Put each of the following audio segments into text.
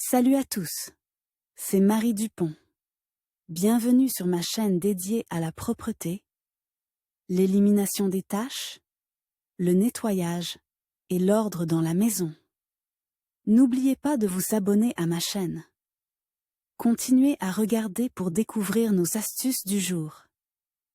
Salut à tous, c'est Marie Dupont. Bienvenue sur ma chaîne dédiée à la propreté, l'élimination des taches, le nettoyage et l'ordre dans la maison. N'oubliez pas de vous abonner à ma chaîne. Continuez à regarder pour découvrir nos astuces du jour.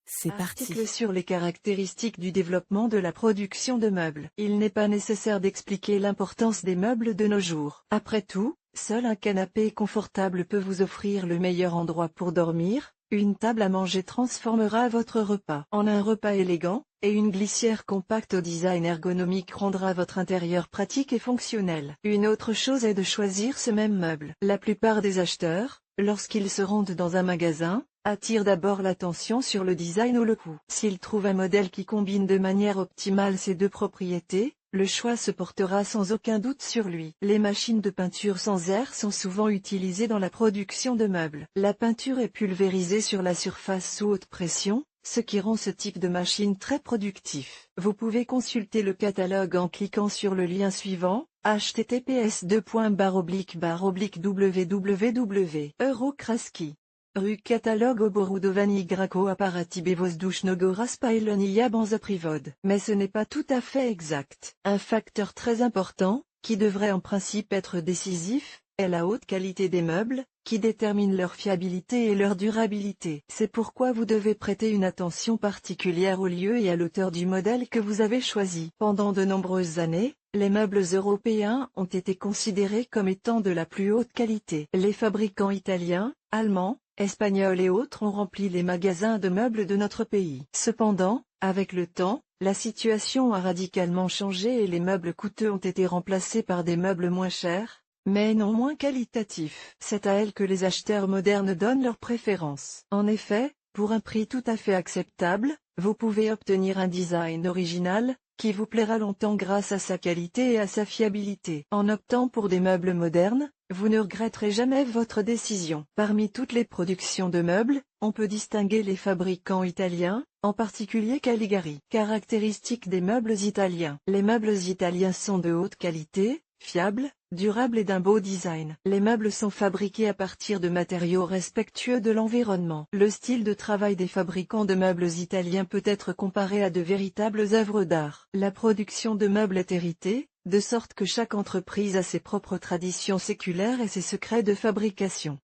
C'est parti. Article sur les caractéristiques du développement de la production de meubles. Il n'est pas nécessaire d'expliquer l'importance des meubles de nos jours. Après tout, seul un canapé confortable peut vous offrir le meilleur endroit pour dormir. Une table à manger transformera votre repas en un repas élégant, et une glissière compacte au design ergonomique rendra votre intérieur pratique et fonctionnel. Une autre chose est de choisir ce même meuble. La plupart des acheteurs, lorsqu'ils se rendent dans un magasin, attirent d'abord l'attention sur le design ou le coût. S'ils trouvent un modèle qui combine de manière optimale ces deux propriétés, le choix se portera sans aucun doute sur lui. Les machines de peinture sans air sont souvent utilisées dans la production de meubles. La peinture est pulvérisée sur la surface sous haute pression, ce qui rend ce type de machine très productif. Vous pouvez consulter le catalogue en cliquant sur le lien suivant, https://www. Eurokraski. Rue catalogue oborudovani graco apparati bevosdushnogo raspailoniya banzaprivod. Mais ce n'est pas tout à fait exact. Un facteur très important, qui devrait en principe être décisif, est la haute qualité des meubles, qui détermine leur fiabilité et leur durabilité. C'est pourquoi vous devez prêter une attention particulière au lieu et à l'auteur du modèle que vous avez choisi. Pendant de nombreuses années, les meubles européens ont été considérés comme étant de la plus haute qualité. Les fabricants italiens, allemands, espagnols et autres ont rempli les magasins de meubles de notre pays. Cependant, avec le temps, la situation a radicalement changé et les meubles coûteux ont été remplacés par des meubles moins chers, mais non moins qualitatifs. C'est à elles que les acheteurs modernes donnent leur préférence. En effet, pour un prix tout à fait acceptable, vous pouvez obtenir un design original, qui vous plaira longtemps grâce à sa qualité et à sa fiabilité. En optant pour des meubles modernes, vous ne regretterez jamais votre décision. Parmi toutes les productions de meubles, on peut distinguer les fabricants italiens, en particulier Caligari. Caractéristiques des meubles italiens. Les meubles italiens sont de haute qualité, fiables, durables et d'un beau design. Les meubles sont fabriqués à partir de matériaux respectueux de l'environnement. Le style de travail des fabricants de meubles italiens peut être comparé à de véritables œuvres d'art. La production de meubles est héritée, de sorte que chaque entreprise a ses propres traditions séculaires et ses secrets de fabrication.